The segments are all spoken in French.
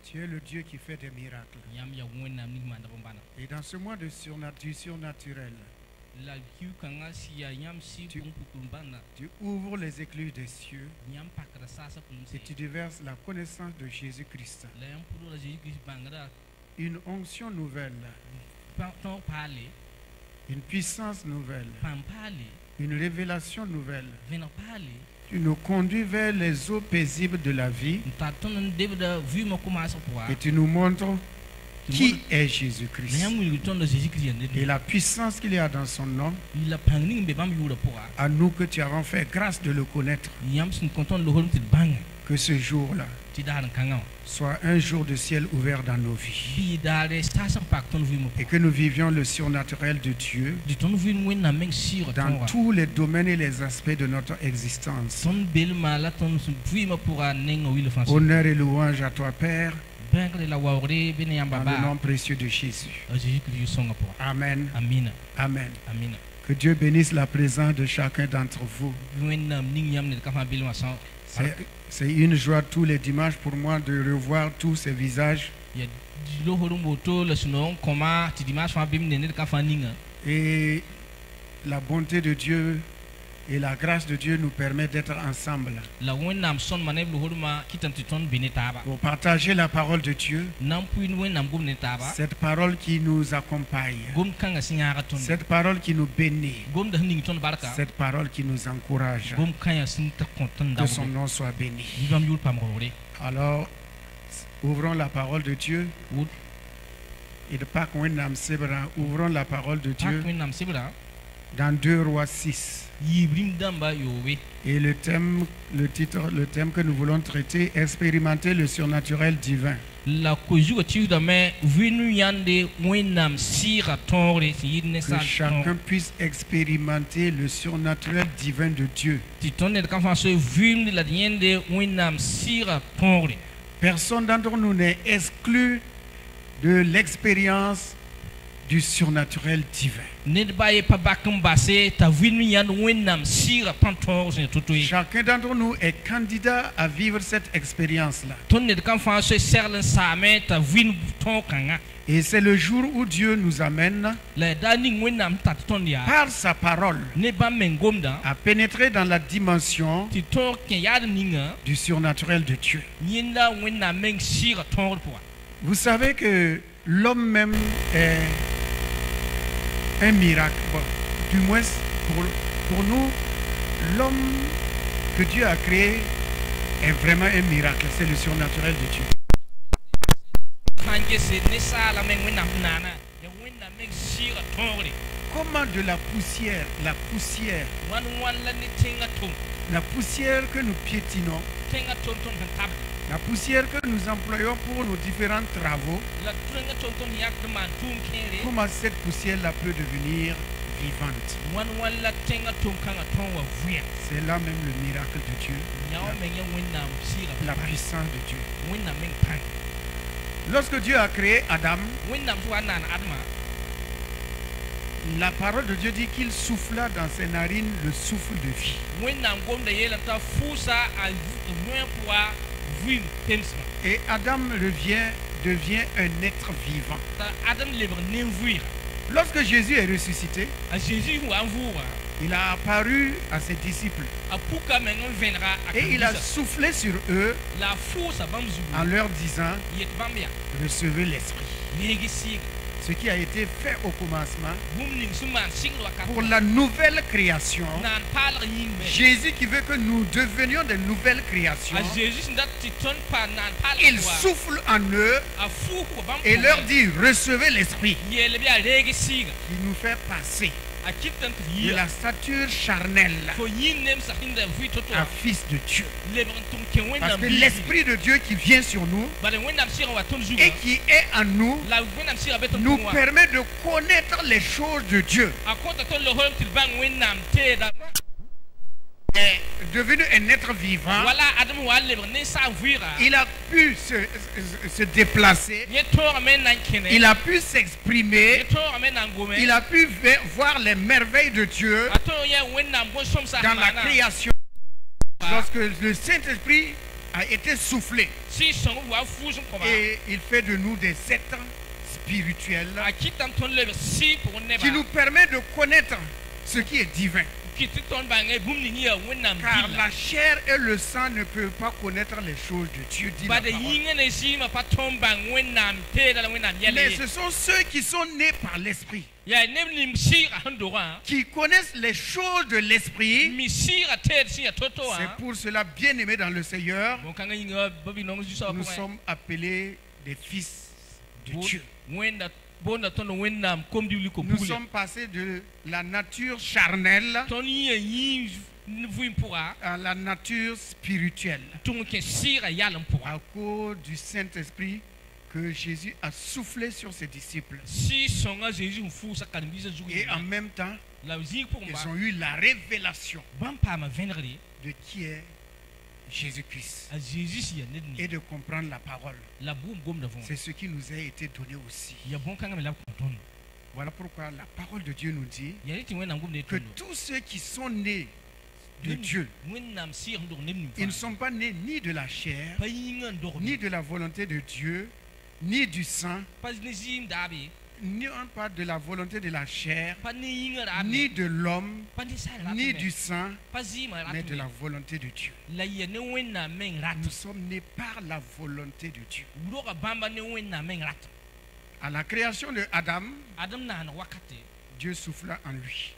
Tu es le Dieu qui fait des miracles. Et dans ce mois du surnaturel, tu ouvres les écluses des cieux et tu déverses la connaissance de Jésus-Christ. Une onction nouvelle, une puissance nouvelle, une révélation nouvelle. Tu nous conduis vers les eaux paisibles de la vie et tu nous montres qui est Jésus-Christ et la puissance qu'il y a dans son nom. À nous que tu as fait grâce de le connaître. Que ce jour-là soit un jour de ciel ouvert dans nos vies et que nous vivions le surnaturel de Dieu dans tous les domaines et les aspects de notre existence. Honneur et louange à toi, Père, dans le nom précieux de Jésus. Amen. Amen. Que Dieu bénisse la présence de chacun d'entre vous. C'est une joie tous les dimanches pour moi de revoir tous ces visages. Et la bonté de Dieu et la grâce de Dieu nous permet d'être ensemble pour partager la parole de Dieu, cette parole qui nous accompagne, cette parole qui nous bénit, cette parole qui nous encourage. Que son nom soit béni. Alors, ouvrons la parole de Dieu. Ouvrons la parole de Dieu dans 2 Rois 6. Et le thème que nous voulons traiter, expérimenter le surnaturel divin. Que chacun puisse expérimenter le surnaturel divin de Dieu. Personne d'entre nous n'est exclu de l'expérience du surnaturel divin. Chacun d'entre nous est candidat à vivre cette expérience-là. Et c'est le jour où Dieu nous amène par sa parole à pénétrer dans la dimension du surnaturel de Dieu. Vous savez que l'homme même est un miracle. Bon, du moins, pour nous, l'homme que Dieu a créé est vraiment un miracle. C'est le surnaturel de Dieu. Comment de la poussière que nous piétinons, la poussière que nous employons pour nos différents travaux, comment cette poussière-là peut devenir vivante? C'est là même le miracle de Dieu, la puissance de Dieu. Lorsque Dieu a créé Adam, la parole de Dieu dit qu'il souffla dans ses narines le souffle de vie. Et Adam devient un être vivant. Lorsque Jésus est ressuscité, il a apparu à ses disciples et il a soufflé sur eux en leur disant: recevez l'Esprit. Ce qui a été fait au commencement pour la nouvelle création. Jésus qui veut que nous devenions de nouvelles créations. Il souffle en eux et leur dit: recevez l'Esprit, qui nous fait passer de la stature charnelle à fils de Dieu. Parce que l'Esprit de Dieu qui vient sur nous et qui est en nous nous permet de connaître les choses de Dieu. Est devenu un être vivant. Il a pu se déplacer. Il a pu s'exprimer. Il a pu voir les merveilles de Dieu dans la création. Lorsque le Saint-Esprit a été soufflé. Et il fait de nous des êtres spirituels qui nous permet de connaître ce qui est divin. Car la chair et le sang ne peuvent pas connaître les choses de Dieu, dit la parole. Mais ce sont ceux qui sont nés par l'esprit, qui connaissent les choses de l'esprit. C'est pour cela, bien aimés dans le Seigneur, nous sommes appelés des fils de Dieu. Nous sommes passés de la nature charnelle à la nature spirituelle à cause du Saint-Esprit que Jésus a soufflé sur ses disciples. Et en même temps, ils ont eu la révélation de qui est Jésus-Christ et de comprendre la parole. C'est ce qui nous a été donné aussi. Voilà pourquoi la parole de Dieu nous dit que tous ceux qui sont nés de Dieu, ils ne sont pas nés ni de la chair, ni de la volonté de Dieu, ni du sang, ni pas de la volonté de la chair, ni de l'homme, ni du sang, mais de la volonté de Dieu. Nous sommes nés par la volonté de Dieu. À la création de Adam, Dieu souffla en lui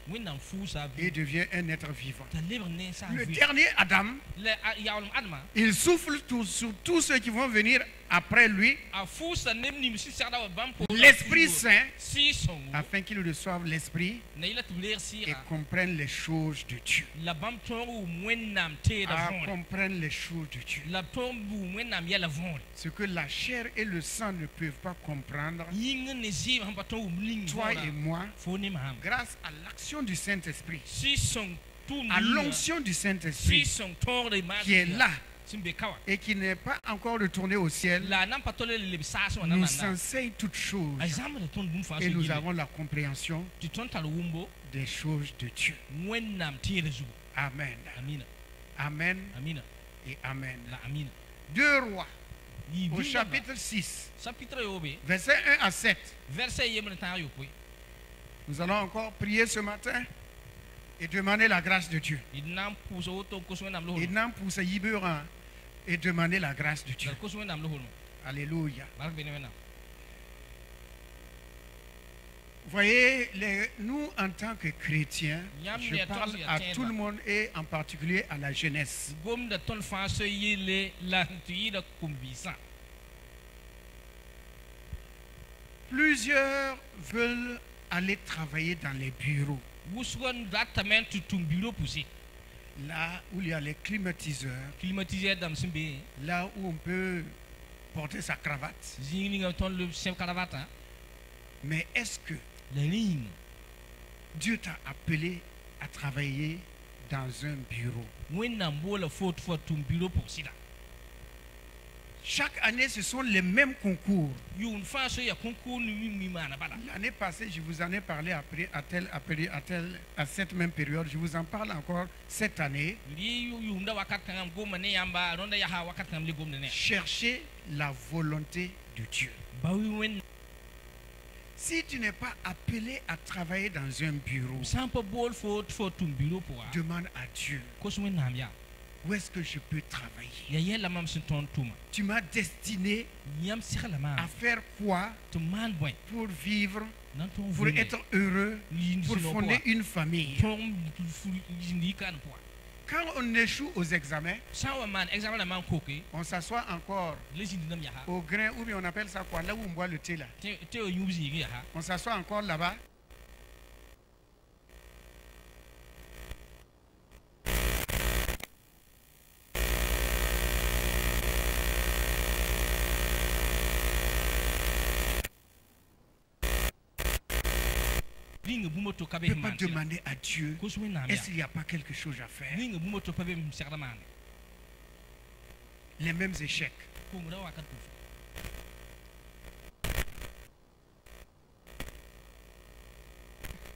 et devient un être vivant. Le dernier Adam, il souffle sur tous ceux qui vont venir après lui, l'Esprit Saint, afin qu'ils reçoivent l'Esprit et comprennent les choses de Dieu. Comprennent les choses de Dieu. Ce que la chair et le sang ne peuvent pas comprendre, toi et moi, grâce à l'action du Saint-Esprit, à l'onction du Saint-Esprit qui est là et qui n'est pas encore retourné au ciel, nous enseigne toutes choses et nous avons la compréhension des choses de Dieu. Amen. Amen et Amen. 2 Rois au chapitre 6, verset 1 à 7. Nous allons encore prier ce matin et demander la grâce de Dieu. Et demander la grâce de Dieu. Alléluia. Vous voyez, nous en tant que chrétiens, je parle à tout le monde et en particulier à la jeunesse. Plusieurs veulent aller travailler dans les bureaux. Là où il y a les climatiseurs, là où on peut porter sa cravate. Mais est-ce que Dieu t'a appelé à travailler dans un bureau? Chaque année, ce sont les mêmes concours. L'année passée, je vous en ai parlé à cette même période. Je vous en parle encore cette année. Cherchez la volonté de Dieu. Si tu n'es pas appelé à travailler dans un bureau, demande à Dieu. Où est-ce que je peux travailler? Tu m'as destiné à faire quoi pour vivre, pour être heureux, pour fonder une famille? Quand on échoue aux examens, on s'assoit encore au grain, ou bien on appelle ça quoi, là où on boit le thé là. On s'assoit encore là-bas. Ne peut pas demander à Dieu, est-ce qu'il n'y a pas quelque chose à faire? Les mêmes échecs.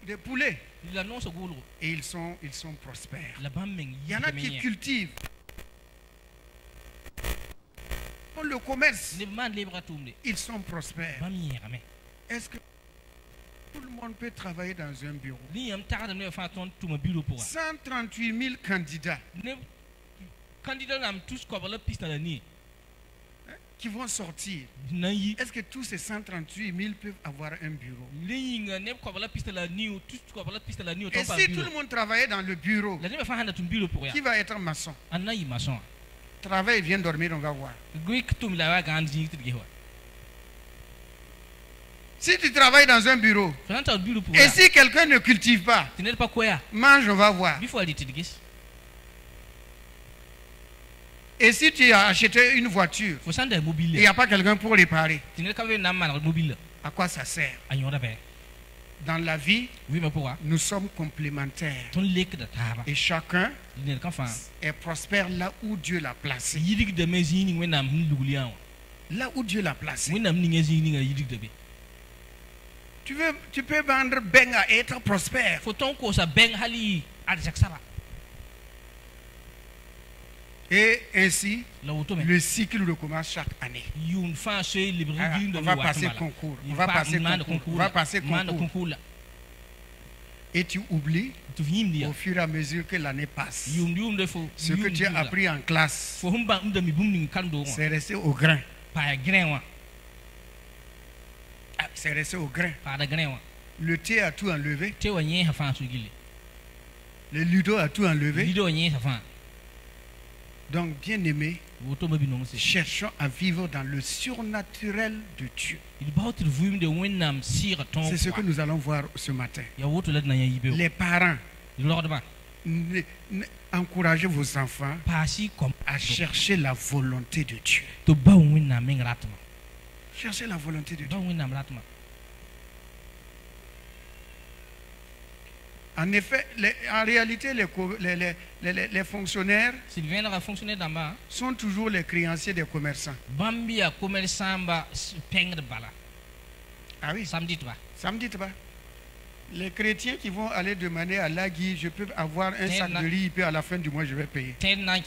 Des poulets. Et ils sont prospères. Il y en a qui cultivent font le commerce, ils sont prospères. Est-ce que tout le monde peut travailler dans un bureau? 138 000 candidats qui vont sortir. Est-ce que tous ces 138 000 peuvent avoir un bureau? Et si tout le monde travaillait dans le bureau, qui va être maçon? Travaille, viens dormir, on va voir. Si tu travailles dans un bureau, et si quelqu'un ne cultive pas, mange, on va voir. Et si tu as acheté une voiture, il n'y a pas quelqu'un pour réparer, à quoi ça sert? Dans la vie, nous sommes complémentaires. Et chacun est prospère là où Dieu l'a placé. Là où Dieu l'a placé. Tu peux vendre ben à être prospère. Et ainsi, le cycle recommence chaque année. On va passer concours. On va passer concours. On va passer concours. Et tu oublies au fur et à mesure que l'année passe. Ce que tu as appris en classe, c'est resté au grain. C'est resté au grain. Le thé a tout enlevé. Le ludo a tout enlevé. Donc, bien aimé, cherchons à vivre dans le surnaturel de Dieu. C'est ce que nous allons voir ce matin. Les parents, encouragez vos enfants à chercher la volonté de Dieu. Cherchez la volonté de Dieu. En effet, en réalité, les fonctionnaires sont toujours les créanciers des commerçants. Ah oui, ça me dit pas. Les chrétiens qui vont aller demander à Lagui, je peux avoir un sac de riz, puis à la fin du mois, je vais payer. Quand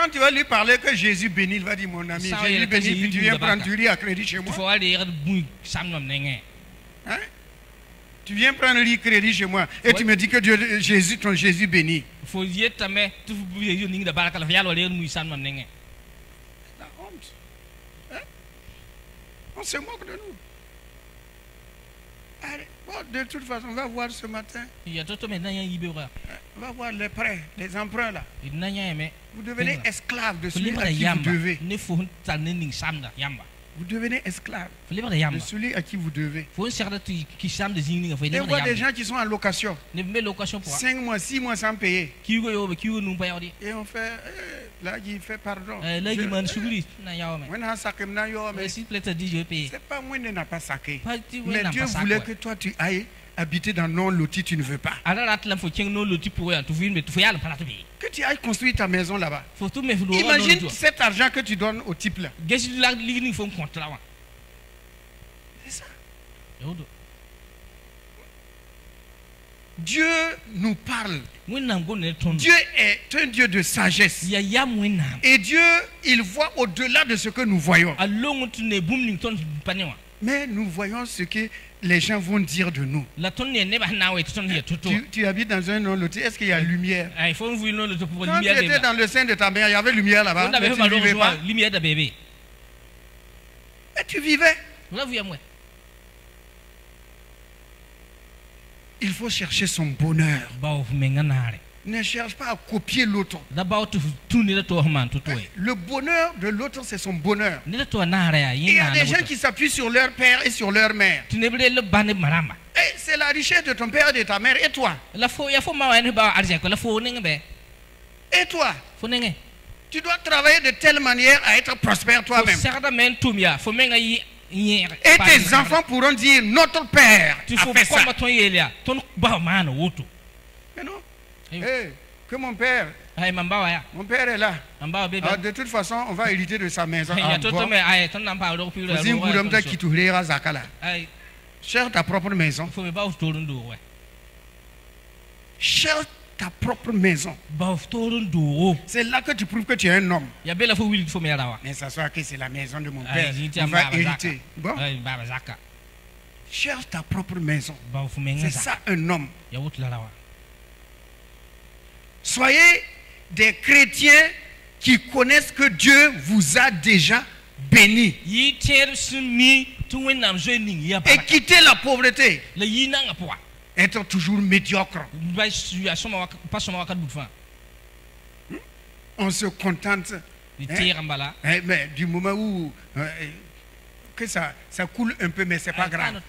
tu vas lui parler que Jésus bénit, il va dire, mon ami, Jésus bénit, puis tu viens prendre du riz à crédit chez moi. Hein? Tu viens prendre le crédit chez moi et tu me dis que Jésus, ton Jésus bénit. La honte. Hein? On se moque de nous. Allez, bon, de toute façon, on va voir ce matin. On va voir les prêts, les emprunts là. Vous devenez esclave de celui à qui vous devez. Vous devenez esclave de celui à qui vous devez. On voit des gens qui sont en location. 5 mois, 6 mois sans payer. Et on fait, là, il fait pardon. C'est pas moi qui n'ai pas saqué. Mais Dieu voulait que toi tu ailles habiter dans non-loti, tu ne veux pas. Que tu ailles construire ta maison là-bas. Imagine cet argent que tu donnes au type là. C'est ça. Dieu nous parle. Dieu est un Dieu de sagesse. Et Dieu, il voit au-delà de ce que nous voyons. Mais nous voyons ce que les gens vont dire de nous. Tu habites dans un non-loti, est-ce qu'il y a lumière? Quand tu étais dans le sein de ta mère, il y avait lumière là-bas. Mais tu ne vivais pas. Et tu vivais. Il faut chercher son bonheur. Ne cherche pas à copier l'autre. Le bonheur de l'autre, c'est son bonheur. Et il y a des gens qui s'appuient sur leur père et sur leur mère. Et c'est la richesse de ton père et de ta mère. Et toi? Et toi? Tu dois travailler de telle manière à être prospère toi-même. Et tes enfants pourront dire, notre père a fait ça. Mais non. Hey, que mon père est là. De toute façon, on va hériter de sa maison. Cherche ta propre maison. Cherche ta propre maison. C'est là que tu prouves que tu es un homme. Mais ça soit que c'est la maison de mon père. On va hériter. Bon. Cherche ta propre maison. C'est ça un homme. Soyez des chrétiens qui connaissent que Dieu vous a déjà béni. Et quittez la pauvreté. Être toujours médiocre. On se contente. Mais du moment où que ça coule un peu, mais c'est pas grave.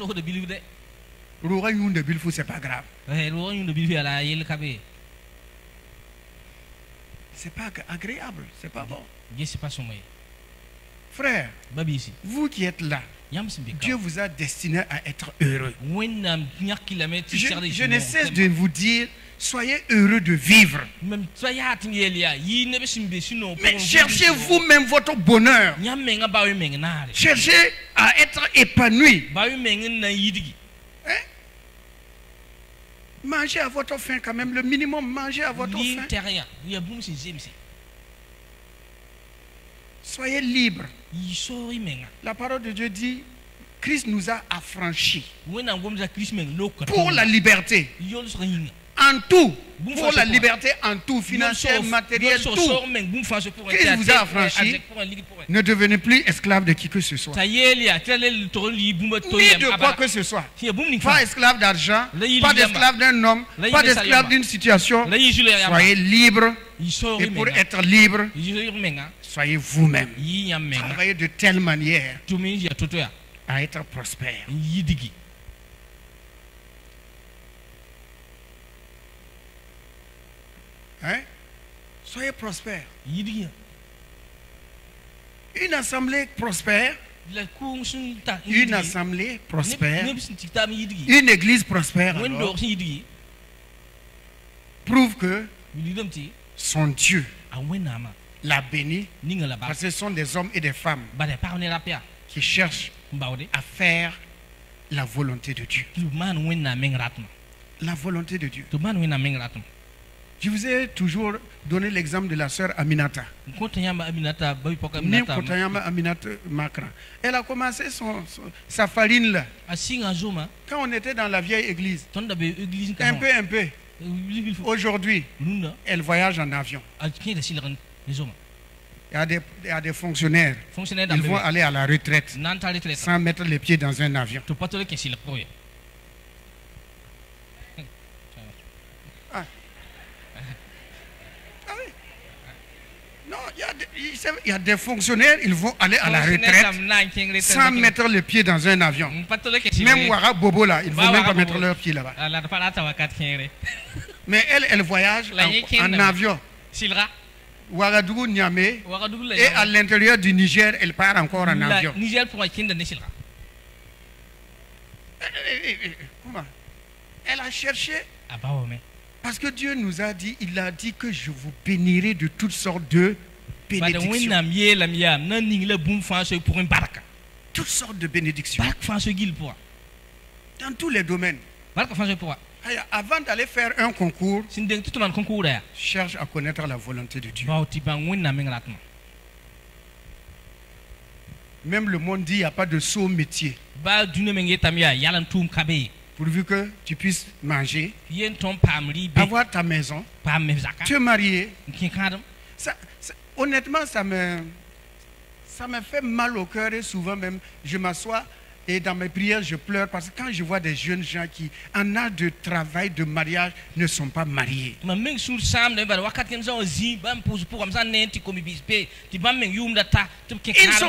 C'est pas grave. C'est pas agréable, c'est pas bon. Frère, vous qui êtes là, Dieu vous a destiné à être heureux. Je ne cesse de vous dire, soyez heureux de vivre. Mais cherchez vous-même votre bonheur. Cherchez à être épanoui. Hein? Mangez à votre faim quand même, le minimum, mangez à votre faim. Soyez libres. La parole de Dieu dit, Christ nous a affranchis pour la liberté. En tout, pour la liberté en tout, financière, matérielle, tout. Christ vous a affranchis. Ne devenez plus esclave de qui que ce soit. Ni de quoi que ce soit. Pas esclave d'argent, pas d'esclave d'un homme, pas d'esclave d'une situation. Soyez libre. Et pour être libre, soyez vous-même. Travaillez de telle manière à être prospère. Hein? Soyez prospère. Une assemblée prospère, une assemblée prospère, une église prospère alors, prouve que son Dieu l'a béni, parce que ce sont des hommes et des femmes qui cherchent à faire la volonté de Dieu. La volonté de Dieu. Je vous ai toujours donné l'exemple de la sœur Aminata. Elle a commencé sa farine là. Quand on était dans la vieille église. Un peu. Aujourd'hui, elle voyage en avion. Il y a des fonctionnaires. Ils vont aller à la retraite sans mettre les pieds dans un avion. Non, il y a des fonctionnaires, ils vont aller à la retraite sans mettre les pieds dans un avion. Même Ouara Bobo là, ils ne vont même pas mettre leurs pieds là-bas. Mais elle voyage en avion. Ouagadougou, Niamey, et à l'intérieur du Niger, elle part encore en avion. Comment? Elle a cherché. Parce que Dieu nous a dit, il a dit que je vous bénirai de toutes sortes de bénédictions. Toutes sortes de bénédictions. Dans tous les domaines. Avant d'aller faire un concours, cherche à connaître la volonté de Dieu. Même le monde dit qu'il n'y a pas de saut métier. Pourvu que tu puisses manger, avoir ta maison, te marier. Honnêtement, ça me fait mal au cœur et souvent même, je m'assois et dans mes prières, je pleure parce que quand je vois des jeunes gens qui, en âge de travail, de mariage, ne sont pas mariés. Ils ne sont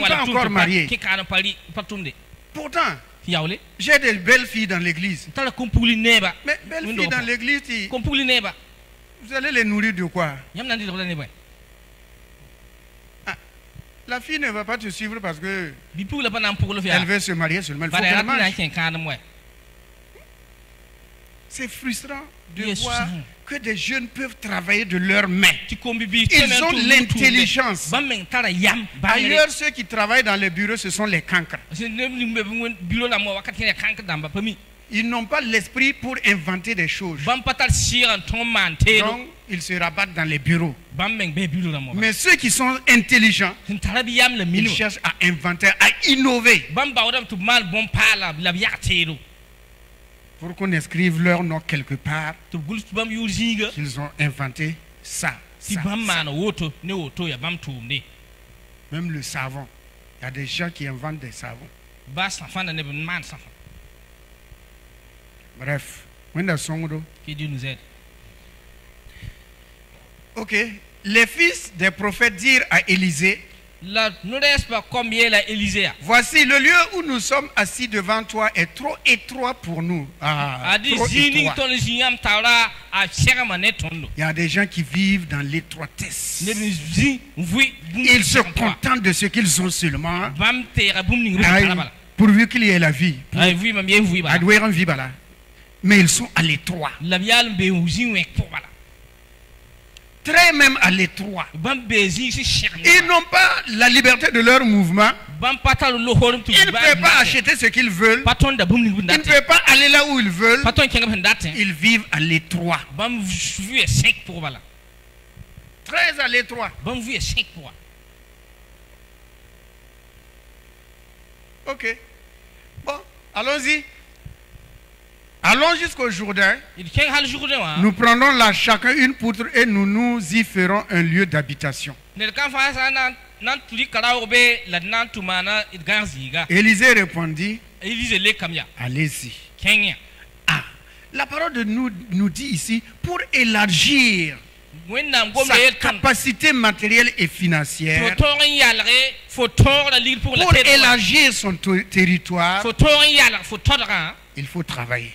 pas encore mariés. Pourtant, j'ai des belles filles dans l'église. Mais belles filles dans l'église, vous allez les nourrir de quoi? La fille ne va pas te suivre parce que elle veut se marier seulement. Il faut qu'elle mange. C'est frustrant de voir que des jeunes peuvent travailler de leurs mains. Ils ont l'intelligence. Ailleurs, ceux qui travaillent dans les bureaux, ce sont les cancres. ils n'ont pas l'esprit pour inventer des choses. Donc, ils se rabattent dans les bureaux. Mais ceux qui sont intelligents, ils cherchent à inventer, à innover. Pour qu'on écrive leur nom quelque part, qu'ils ont inventé ça. Même le savon. Il y a des gens qui inventent des savons. Bref. Que Dieu nous aide. Ok. Les fils des prophètes dirent à Élisée, voici le lieu où nous sommes assis devant toi est trop étroit pour nous. Trop étroit. Il y a des gens qui vivent dans l'étroitesse. Ils se contentent de ce qu'ils ont seulement. Pourvu qu'il y ait la vie. Mais ils sont à l'étroit. Très même à l'étroit. Ils n'ont pas la liberté de leur mouvement. Ils ne peuvent pas acheter ce qu'ils veulent. Ils ne peuvent pas aller là où ils veulent. Ils vivent à l'étroit. Très à l'étroit. Ok. Bon, allons-y. Allons jusqu'au Jourdain. Nous prenons là chacun une poutre et nous nous y ferons un lieu d'habitation. Élisée répondit, allez-y. Ah, la parole de nous dit ici, pour élargir sa capacité matérielle et financière, pour élargir son territoire, il faut travailler.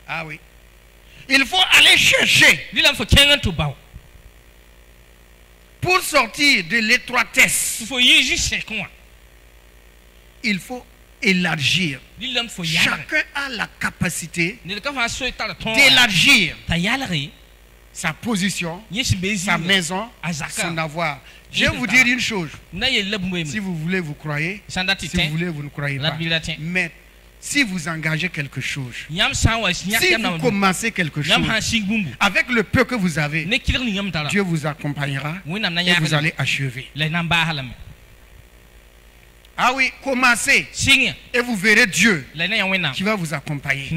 Ah oui. Il faut aller chercher. Pour sortir de l'étroitesse, il faut élargir. Chacun a la capacité d'élargir sa position, sa maison, son avoir. Je vais vous dire une chose. Si vous voulez, vous croyez. Si vous voulez, vous ne croyez pas. Mais si vous engagez quelque chose, si vous commencez quelque chose, avec le peu que vous avez, Dieu vous accompagnera et vous allez achever. Ah oui, commencez et vous verrez Dieu qui va vous accompagner.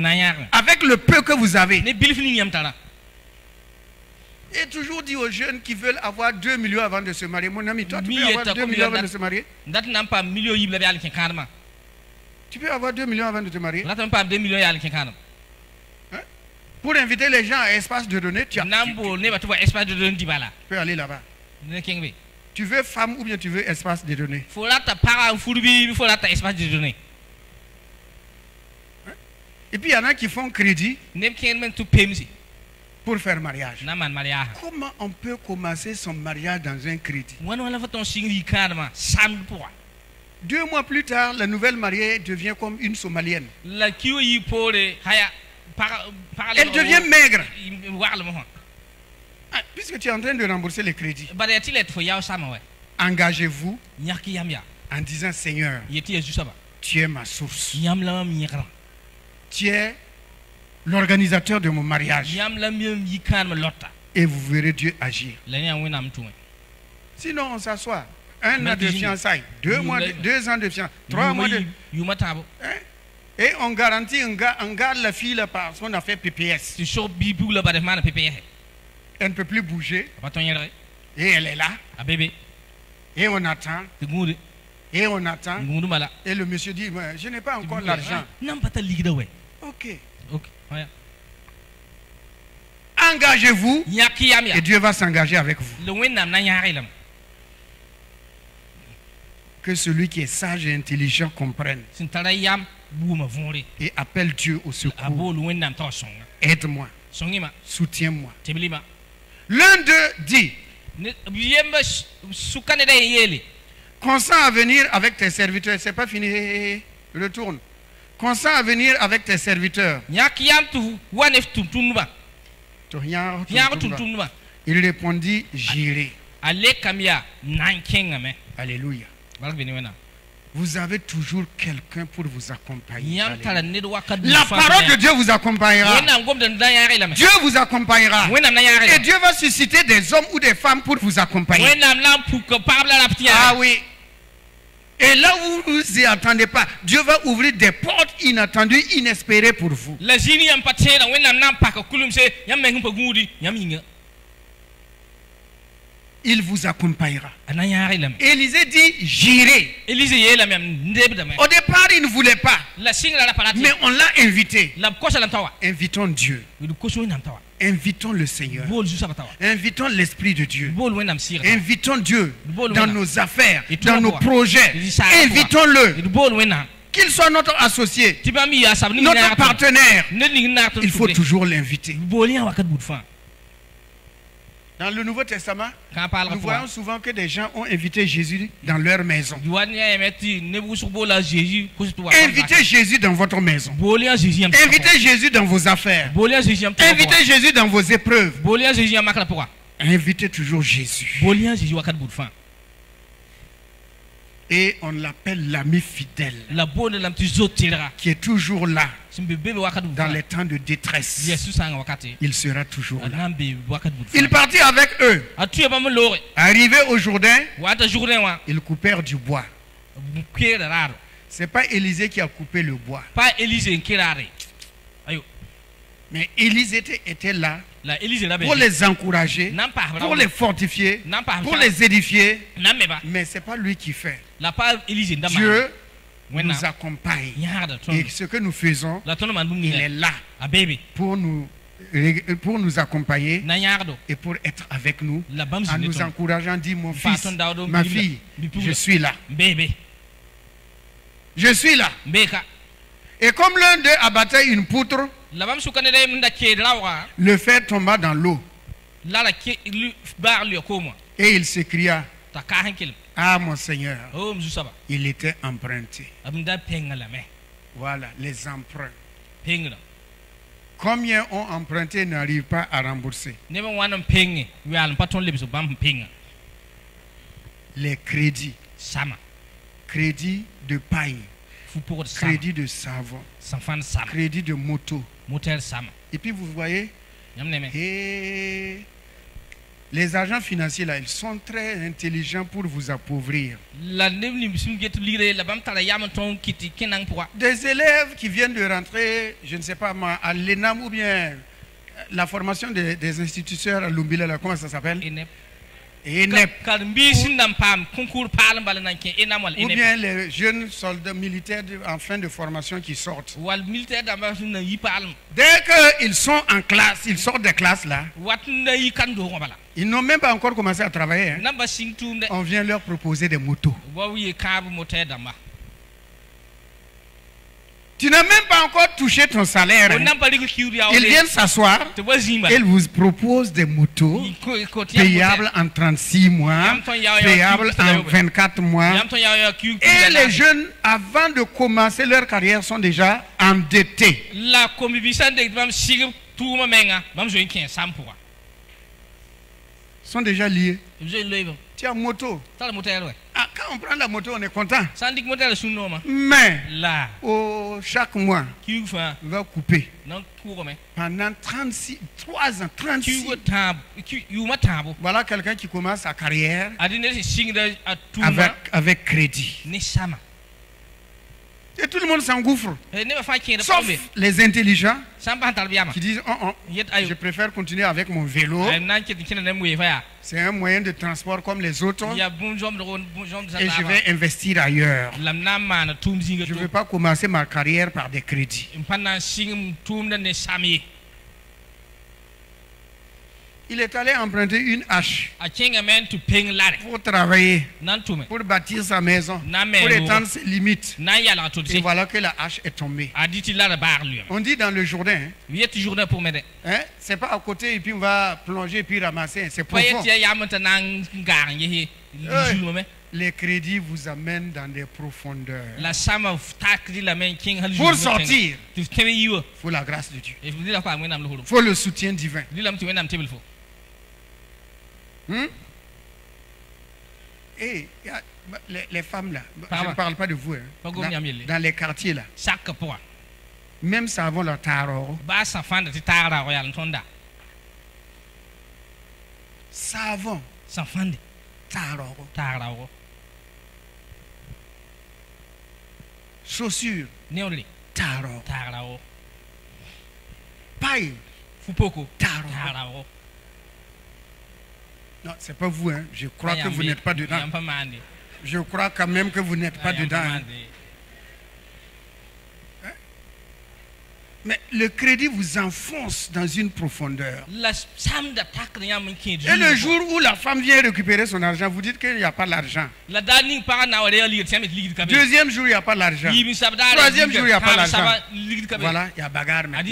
Avec le peu que vous avez. Et toujours dit aux jeunes qui veulent avoir 2 millions avant de se marier. Mon ami, toi, tu peux avoir 2 millions avant de se marier? Tu peux avoir 2 millions avant de te marier? Hein? Pour inviter les gens à espace de donner, tu peux aller là-bas. Tu veux femme ou bien tu veux espace de donner? Hein? Et puis il y en a qui font crédit pour faire mariage. Comment on peut commencer son mariage dans un crédit? 2 mois plus tard, la nouvelle mariée devient comme une Somalienne. Elle devient maigre. Ah, puisque tu es en train de rembourser les crédits, engagez-vous en disant, Seigneur, tu es ma source. Tu es l'organisateur de mon mariage. Et vous verrez Dieu agir. Sinon, on s'assoit. 1 an de fiançailles, 2 ans de fiançailles, 3 mois de... Et on garantit, on garde la fille là parce qu'on a fait PPS. Elle ne peut plus bouger. Et elle est là. Et on attend. Et on attend. Et le monsieur dit, je n'ai pas encore l'argent. Ok. Engagez-vous et Dieu va s'engager avec vous. Que celui qui est sage et intelligent comprenne et appelle Dieu au secours. Aide-moi, soutiens-moi. L'un d'eux dit, consens à venir avec tes serviteurs. C'est pas fini, retourne. Consent à venir avec tes serviteurs. Il répondit, j'irai. Alléluia. vous avez toujours quelqu'un pour vous accompagner. La parole de Dieu vous accompagnera. Dieu vous accompagnera. Et Dieu va susciter des hommes ou des femmes pour vous accompagner. Ah oui. Et là où vous n'y attendez pas, Dieu va ouvrir des portes inattendues, inespérées pour vous. Il vous accompagnera. Élisée dit j'irai. Au départ, il ne voulait pas. Mais on l'a invité. Invitons Dieu. Invitons le Seigneur. Invitons l'Esprit de Dieu. Invitons Dieu dans nos affaires, dans nos projets. Invitons-le. Qu'il soit notre associé, notre partenaire. Il faut toujours l'inviter. Dans le Nouveau Testament, nous voyons souvent que des gens ont invité Jésus dans leur maison. Invitez Jésus dans votre maison. Invitez Jésus dans vos affaires. Invitez Jésus dans vos épreuves. Invitez toujours Jésus. Et on l'appelle l'ami fidèle, qui est toujours là dans les temps de détresse. Il sera toujours là. Il partit avec eux. Arrivé au Jourdain, ils coupèrent du bois. Ce n'est pas Élisée qui a coupé le bois. Mais Élisée était là pour les encourager, pour les fortifier, pour les édifier. Mais ce n'est pas lui qui fait. Dieu nous accompagne. Et ce que nous faisons, il est là pour nous accompagner et pour être avec nous, en nous encourageant, dit mon fils, ma fille, je suis là. Je suis là. Et comme l'un d'eux abattait une poutre, le fer tomba dans l'eau. Et il s'écria, ah mon Seigneur, il était emprunté. Voilà, les emprunts. Combien ont emprunté et n'arrivent pas à rembourser? Les crédits. Crédit de paille. Crédit de savon. Crédit de moto. Et puis vous voyez, les agents financiers là, ils sont très intelligents pour vous appauvrir. Des élèves qui viennent de rentrer, je ne sais pas moi, à l'ENAM ou bien la formation des instituteurs à Lumbila, là, comment ça s'appelle? ENEP. Ou bien les jeunes soldats militaires en fin de formation qui sortent. Dès qu'ils sont en classe, ils sortent des classes là, ils n'ont même pas encore commencé à travailler. Hein. On vient leur proposer des motos. Tu n'as même pas encore touché ton salaire. Hein. Ils viennent s'asseoir et ils vous proposent des motos payables en 36 mois, payables en 24 mois. Et les jeunes, avant de commencer leur carrière, sont déjà endettés. Sont déjà liés. Tu as moto. Ah, quand on prend la moto, on est content. Mais chaque mois, il va couper. Pendant 3 ans, 36. Voilà quelqu'un qui commence sa carrière avec crédit. Et tout le monde s'engouffre. Sauf les intelligents qui disent je préfère continuer avec mon vélo. C'est un moyen de transport comme les autres. Et je vais investir ailleurs. Je ne veux pas commencer ma carrière par des crédits. Il est allé emprunter une hache pour travailler, pour bâtir sa maison, pour étendre ses limites. Et voilà que la hache est tombée. On dit dans le Jourdain, hein, c'est pas à côté et puis on va plonger et puis ramasser, c'est profond. Les crédits vous amènent dans des profondeurs. Pour sortir, il faut la grâce de Dieu. Il faut le soutien divin. Et les femmes là, je ne parle pas de vous, hein, dans les quartiers là, même savon leur tarot. Savon. Tarot. Chaussures. Tarot. Paille. Tarot. Non, c'est pas vous, hein. Je crois que vous n'êtes pas dedans. Je crois quand même que vous n'êtes pas dedans. Hein. Mais le crédit vous enfonce dans une profondeur. Et le jour où la femme vient récupérer son argent, vous dites qu'il n'y a pas l'argent. Deuxième jour, il n'y a pas l'argent. Troisième jour, il n'y a pas l'argent. Voilà, il y a bagarre maintenant.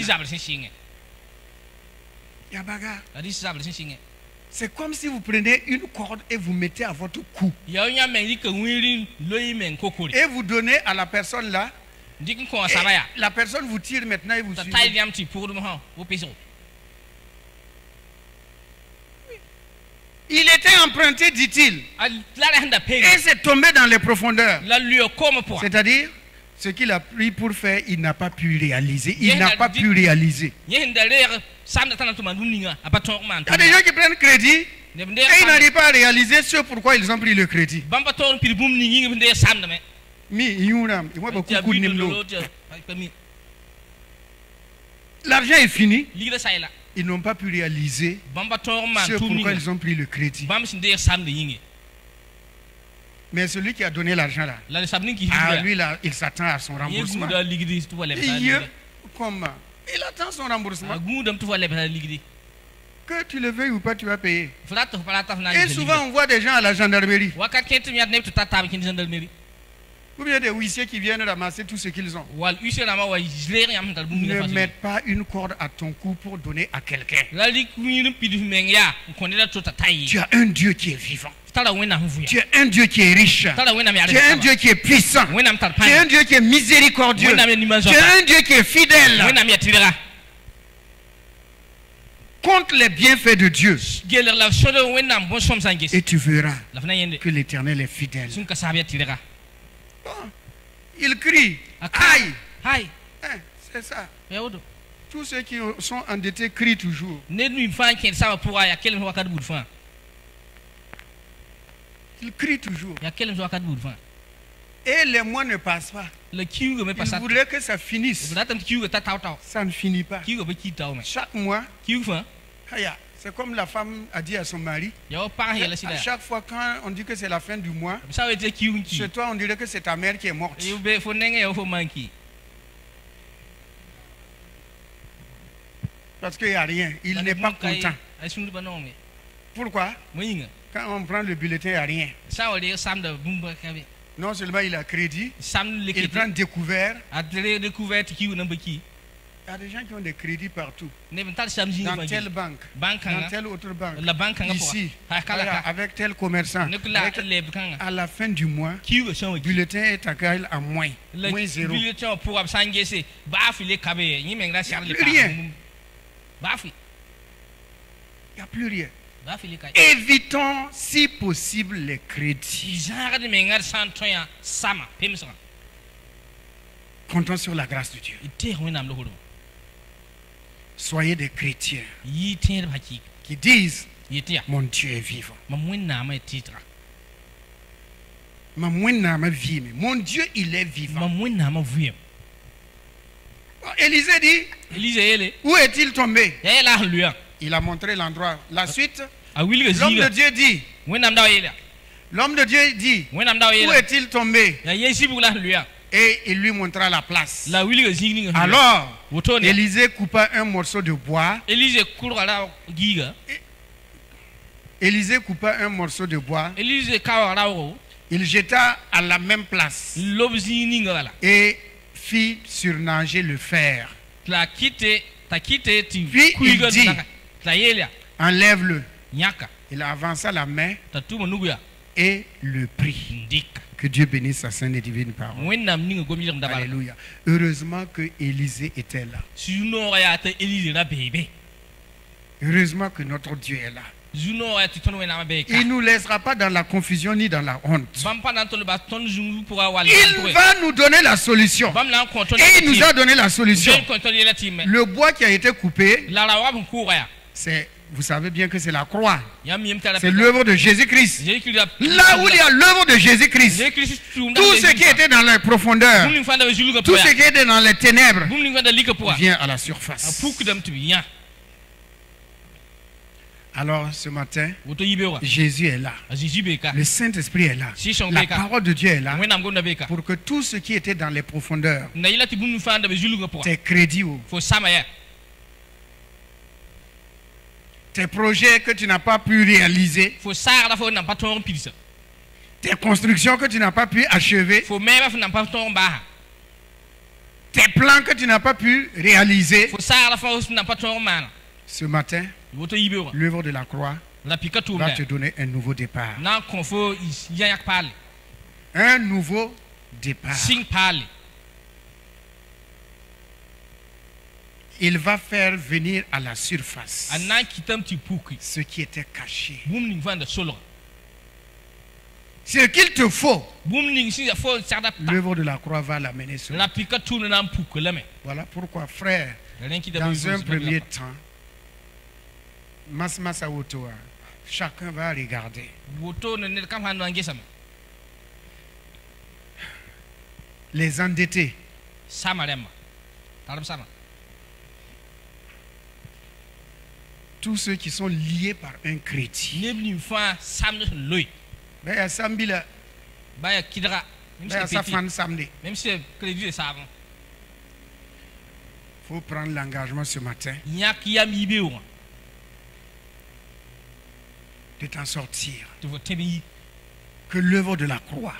Il y a bagarre. C'est comme si vous prenez une corde et vous mettez à votre cou. Et vous donnez à la personne là. Et la personne vous tire maintenant et vous suivez. Il était emprunté, dit-il. Et c'est tombé dans les profondeurs. C'est-à-dire, ce qu'il a pris pour faire, il n'a pas pu réaliser. Il n'a pas pu réaliser. Il y a des gens qui prennent crédit et ils n'arrivent pas à réaliser ce pourquoi ils ont pris le crédit. L'argent est fini. Ils n'ont pas pu réaliser ce pourquoi ils ont pris le crédit. Mais celui qui a donné l'argent là, lui là, il s'attend à son remboursement. Comment? Il attend son remboursement. Que tu le veuilles ou pas, tu vas payer. Et souvent on voit des gens à la gendarmerie. Ou bien des huissiers qui viennent ramasser tout ce qu'ils ont. Ne mets pas une corde à ton cou pour donner à quelqu'un. Tu as un Dieu qui est vivant. Tu as un Dieu qui est riche. Tu as un Dieu qui est puissant. Tu as un Dieu qui est miséricordieux. Tu as un Dieu qui est fidèle. Compte les bienfaits de Dieu. Et tu verras que l'Éternel est fidèle. Il crie. Aïe. C'est ça. Tous ceux qui sont endettés crient toujours. Il crie toujours. Et les mois ne passent pas. Il voudrait que ça finisse. Ça ne finit pas. Chaque mois, c'est comme la femme a dit à son mari. À chaque fois quand on dit que c'est la fin du mois, chez toi on dirait que c'est ta mère qui est morte. Parce qu'il n'y a rien. Il n'est pas content. Pourquoi? Quand on prend le bulletin, il n'y a rien. Non seulement il a crédit, il prend découvert. Il y a des gens qui ont des crédits partout. Dans telle banque, dans telle autre banque, ici, avec tel commerçant. À la fin du mois, le bulletin est à moins 0. Il n'y a plus rien. Évitons si possible les crédits. Comptons sur la grâce de Dieu. Soyez des chrétiens qui disent mon Dieu est vivant. Mon Dieu il est vivant. Élisée dit, où est-il tombé? Il a montré l'endroit. La suite, l'homme de Dieu dit, où est-il tombé? Et il lui montra la place. Alors, Élisée coupa un morceau de bois. Élisée coupa un morceau de bois. Il jeta à la même place. Et fit surnager le fer. Puis il dit, enlève-le. Il avança la main et le prit. Que Dieu bénisse sa sainte et divine parole. Alléluia. Heureusement que Élisée était là. Heureusement que notre Dieu est là. Il ne nous laissera pas dans la confusion ni dans la honte. Il va nous donner la solution. Et il nous a donné la solution. Le bois qui a été coupé, vous savez bien que c'est la croix. C'est l'œuvre de Jésus-Christ. Là où il y a l'œuvre de Jésus-Christ, tout ce qui était dans les profondeurs, tout ce qui était dans les ténèbres, vient à la surface. Alors ce matin, Jésus est là. Le Saint-Esprit est là. La parole de Dieu est là pour que tout ce qui était dans les profondeurs, tes crédits, tes projets que tu n'as pas pu réaliser, tes constructions que tu n'as pas pu achever, tes plans que tu n'as pas pu réaliser, ce matin, l'œuvre de la croix va te donner un nouveau départ. Un nouveau départ. Il va faire venir à la surface ce qui était caché. Ce qu'il te faut, l'œuvre de la croix va l'amener sur. Voilà pourquoi, frère, dans un premier temps, chacun va regarder. Les endettés. Tous ceux qui sont liés par un crédit. Il faut prendre l'engagement ce matin de t'en sortir. Que l'œuvre de la croix,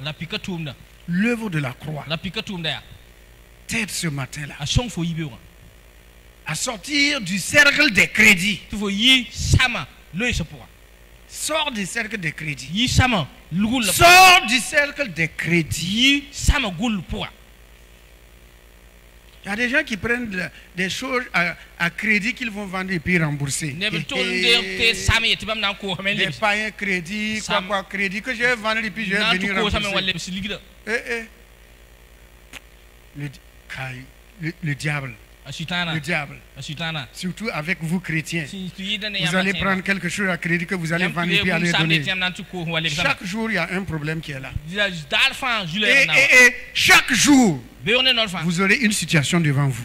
t'aide ce matin-là à sortir du cercle des crédits. Sors du cercle des crédits. Sors du cercle des crédits. Il y a des gens qui prennent des choses à crédit qu'ils vont vendre et puis rembourser. Des païens crédits, quoi, crédit que je vais vendre et puis je vais venir rembourser. Le diable. Surtout avec vous chrétiens, vous allez prendre quelque chose à crédit que vous allez vendre et puis aller donner. Chaque jour, il y a un problème qui est là. Et chaque jour, vous aurez une situation devant vous.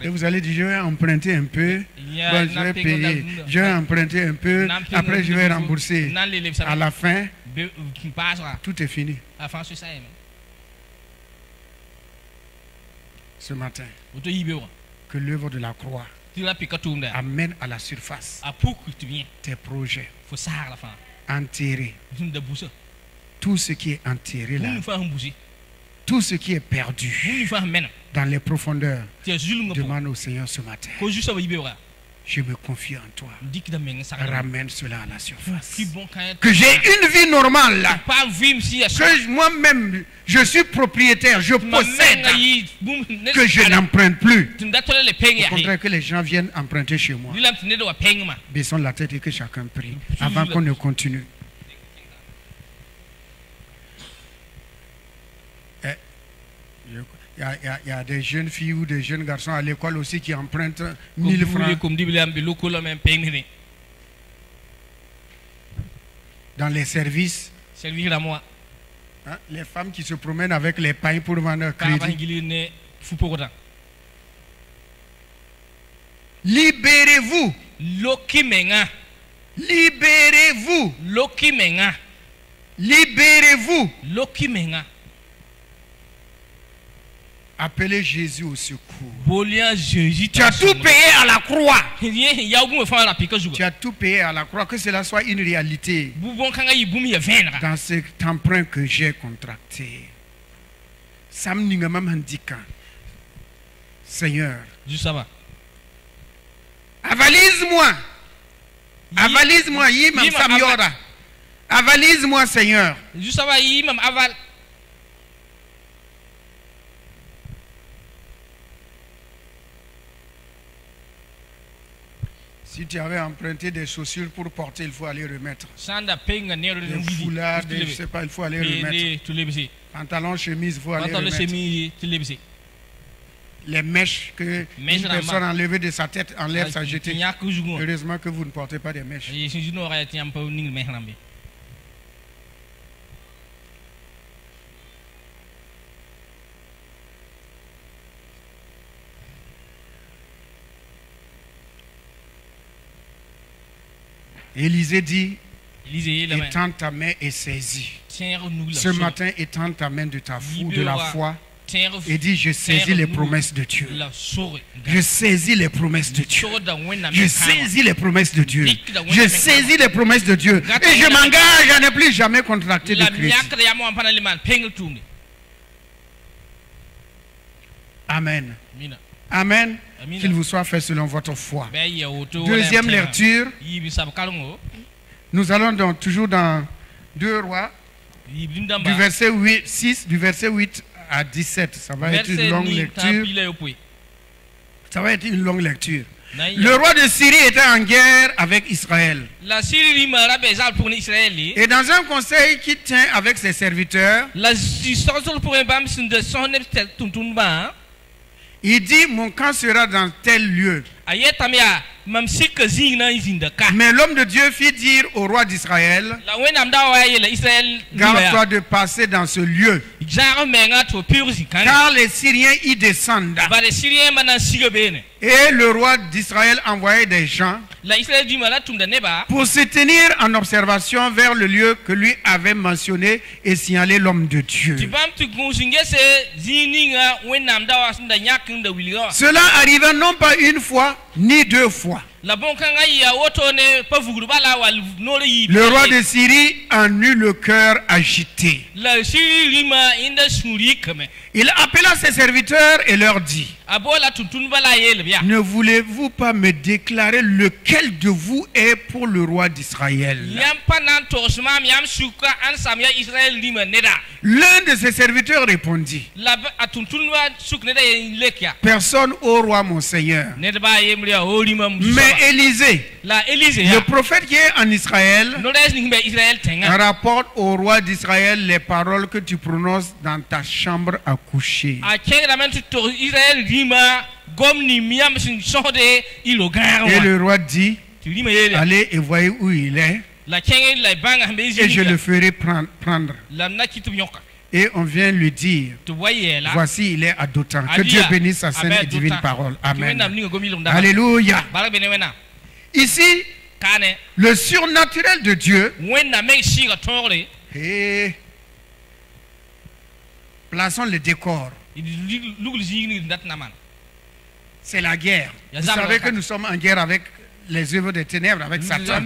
Et vous allez dire, je vais emprunter un peu, je vais payer, je vais emprunter un peu, après je vais rembourser. À la fin, tout est fini. Ce matin, que l'œuvre de la croix amène à la surface tes projets enterrés. Tout ce qui est enterré là, tout ce qui est perdu dans les profondeurs, demande au Seigneur ce matin. Je me confie en toi. Ramène cela à la surface. Que j'ai une vie normale là. Que moi-même, je suis propriétaire, je possède. Que je n'emprunte plus. Au contraire, que les gens viennent emprunter chez moi. Baissons la tête et que chacun prie avant qu'on ne continue. Il y a des jeunes filles ou des jeunes garçons à l'école aussi qui empruntent 1000 francs dans les services. Hein, les femmes qui se promènent avec les pains pour vendre un crédit. Libérez-vous. Libérez-vous. Libérez-vous. Appelez Jésus au secours. Tu as tout payé à la croix. Tu as tout payé à la croix. Que cela soit une réalité dans cet emprunt que j'ai contracté. Seigneur, avalise-moi. Avalise-moi. Avalise-moi, Seigneur. Si tu avais emprunté des chaussures pour porter, il faut aller remettre. Des foulards, je ne sais pas, il faut aller remettre. Pantalon, chemise, il faut aller remettre. Les mèches que une personne a enlevées de sa tête enlève sa jetée. Heureusement que vous ne portez pas des mèches. Élisée dit, étends ta main et saisis. Ce matin, étends ta main de ta de la foi et dis, je saisis les promesses de Dieu. Je saisis les promesses de Dieu. Je saisis les promesses de Dieu. Je saisis les promesses de Dieu. Et je m'engage à ne plus jamais contracter de crédit. Amen. Amen. Qu'il vous soit fait selon votre foi. Deuxième lecture. Nous allons donc toujours dans 2 Rois, du verset 6, du verset 8 à 17. Ça va être une longue lecture. Ça va être une longue lecture. Le roi de Syrie était en guerre avec Israël. Et dans un conseil qu'il tient avec ses serviteurs, il dit, mon camp sera dans tel lieu. Mais l'homme de Dieu fit dire au roi d'Israël, garde-toi de passer dans ce lieu, car les Syriens y descendent. Et le roi d'Israël envoyait des gens pour se tenir en observation vers le lieu que lui avait mentionné et signaler l'homme de Dieu. Cela arriva non pas une fois, ni 2 fois. Le roi de Syrie en eut le cœur agité. Il appela ses serviteurs et leur dit, ne voulez-vous pas me déclarer lequel de vous est pour le roi d'Israël? L'un de ses serviteurs répondit, personne au roi mon Seigneur. Mais Élisée, le prophète qui est en Israël, rapporte au roi d'Israël les paroles que tu prononces dans ta chambre à coucher. Et le roi dit, allez et voyez où il est, et je le ferai prendre. Et on vient lui dire, voici il est à Dothan. Que Dieu bénisse sa sainte et divine parole. Amen. Alléluia. Ici, le surnaturel de Dieu, et plaçons le décor. C'est la guerre. Vous savez que nous sommes en guerre avec les œuvres des ténèbres, avec Satan.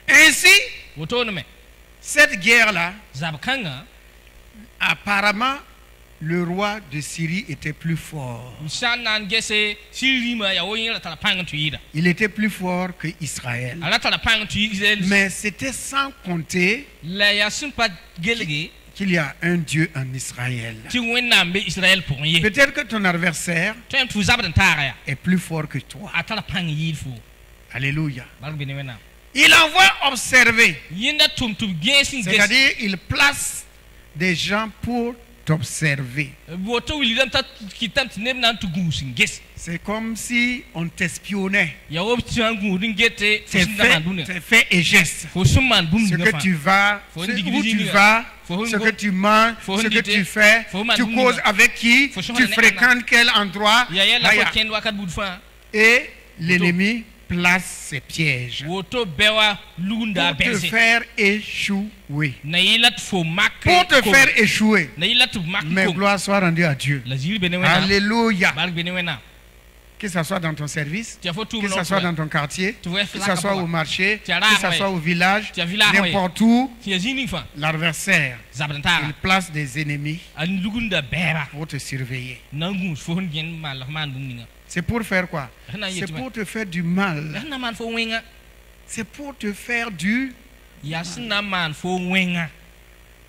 Ainsi, cette guerre-là, apparemment, le roi de Syrie était plus fort. Il était plus fort que Israël. Mais c'était sans compter qu'il y a un Dieu en Israël. Peut-être que ton adversaire est plus fort que toi. Alléluia. Il envoie observer. C'est-à-dire, il place des gens pour t'observer. C'est comme si on t'espionnait. Tes faits et gestes. Ce que tu vas, où tu vas, ce que tu manges, ce que tu fais, tu causes avec qui, tu fréquentes quel endroit. Et l'ennemi place ses pièges pour te faire échouer. Pour te faire échouer. Mais gloire soit rendue à Dieu. Alléluia. Que ce soit dans ton service, que ce soit dans ton quartier, que ce soit au marché, que ce soit au village, n'importe où, l'adversaire, il place des ennemis pour te surveiller. C'est pour faire quoi? C'est pour te faire du mal. C'est pour te faire du mal.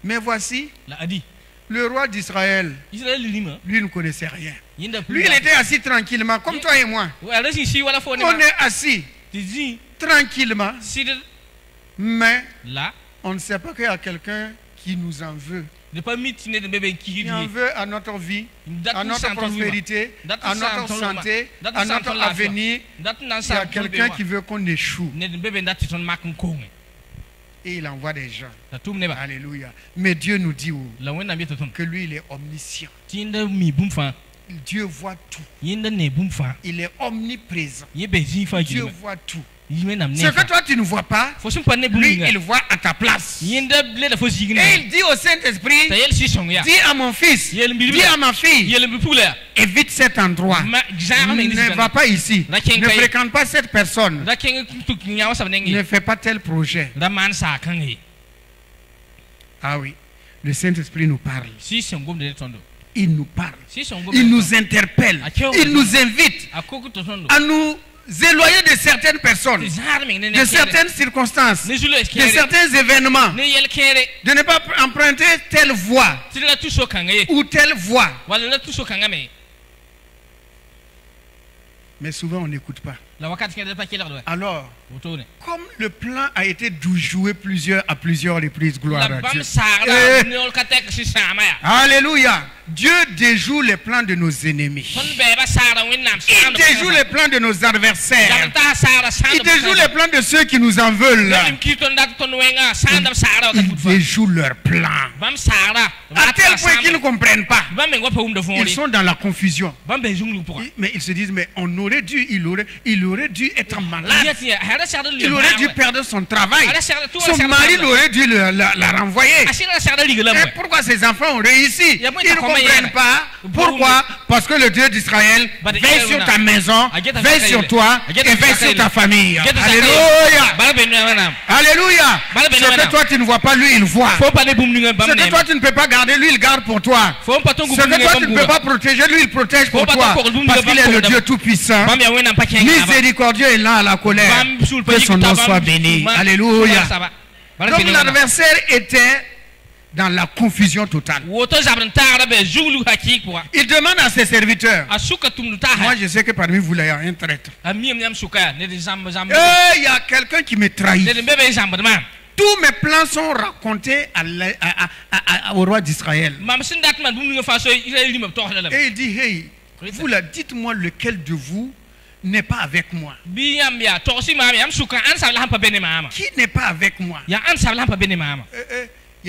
Mais voici, Le roi d'Israël, lui ne connaissait rien. Lui, il était assis tranquillement, comme toi et moi. On est assis tranquillement. Mais on ne sait pas qu'il y a quelqu'un qui nous en veut. Qui en veut à notre vie, à notre prospérité, à notre santé, à notre avenir. Il y a quelqu'un qui veut qu'on échoue. Et il envoie des gens. Alléluia. Mais Dieu nous dit que lui, il est omniscient. Dieu voit tout. Il est omniprésent. Dieu voit tout. Ce que toi tu ne vois pas, lui il voit à ta place. Et il dit au Saint-Esprit, dis à mon fils, dis à ma fille, évite cet endroit. Ne va pas ici. Ne fréquente pas cette personne. Ne fais pas tel projet. Ah oui, le Saint-Esprit nous parle. Il nous parle. Il nous interpelle. Il nous invite à nous éloigner de certaines personnes, de certaines circonstances, de certains événements, de ne pas emprunter telle voie ou telle voie. Mais souvent on n'écoute pas. Alors, comme le plan a été joué à plusieurs reprises, gloire à Dieu. Alléluia. Dieu déjoue les plans de nos ennemis. Il déjoue les plans de nos adversaires. Il déjoue les plans de ceux qui nous en veulent. Il déjoue leurs plans. À tel point qu'ils ne comprennent pas. Ils sont dans la confusion. Mais ils se disent, mais on aurait dû, il aurait dû être malade. Il aurait dû perdre son travail. Son mari aurait dû la renvoyer. Et pourquoi ces enfants ont réussi? Ils ne comprennent pas. Pourquoi? Parce que le Dieu d'Israël veille sur ta maison, veille sur toi et veille sur ta famille. Alléluia. Alléluia. Ce que toi tu ne vois pas, lui il voit. Ce que toi tu ne peux pas garder, lui il garde pour toi. Ce que toi tu ne peux pas protéger, lui il protège pour toi. Parce qu'il est le Dieu tout-puissant, miséricordieux et lent à la colère. Que son nom soit béni. Alléluia. Donc l'adversaire était dans la confusion totale. Il demande à ses serviteurs. Moi je sais que parmi vous là il y a un traître. Il y a quelqu'un qui me trahit. Tous mes plans sont racontés au roi d'Israël. Et il dit, hey, vous là, dites-moi lequel de vous n'est pas avec moi. Qui n'est pas avec moi? Il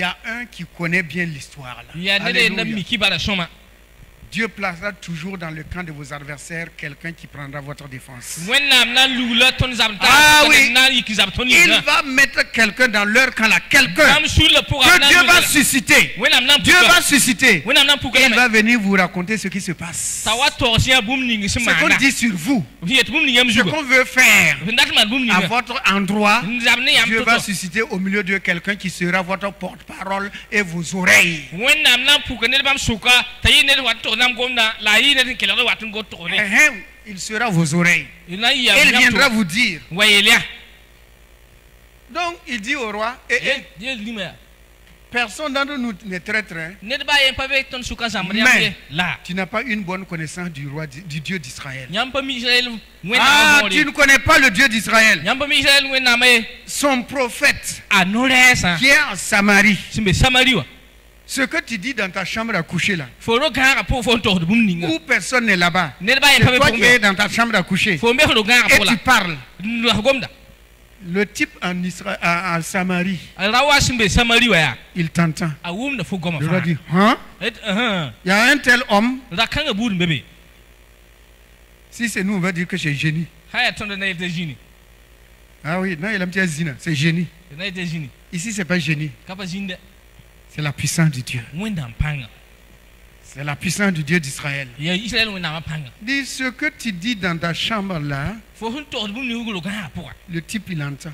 y a un qui connaît bien l'histoire là. Alléluia. Dieu placera toujours dans le camp de vos adversaires quelqu'un qui prendra votre défense. Ah oui, il va mettre quelqu'un dans leur camp là, quelqu'un que Dieu va susciter. Dieu va susciter. Et il va venir vous raconter ce qui se passe. Ce qu'on dit sur vous, ce qu'on veut faire à votre endroit. Dieu va susciter au milieu de quelqu'un qui sera votre porte-parole et vos oreilles. Il sera vos oreilles. Et il viendra vous dire. Donc il dit au roi, personne d'entre nous n'est traître. Mais tu n'as pas une bonne connaissance du roi, du Dieu d'Israël. Ah, tu ne connais pas le Dieu d'Israël. Son prophète qui est en Samarie. Ce que tu dis dans ta chambre à coucher là, où personne n'est là-bas, c'est toi qui es dans ta chambre à coucher et tu parles. Le type en Samarie, il t'entend. Je dois dire, hein? Il y a un tel homme. Si c'est nous, on va dire que c'est génie. Ah oui, non, il a un petit zina, c'est génie. Ici, c'est pas génie. C'est la puissance de Dieu. C'est la puissance du Dieu d'Israël. Dis ce que tu dis dans ta chambre là. Le type il entend.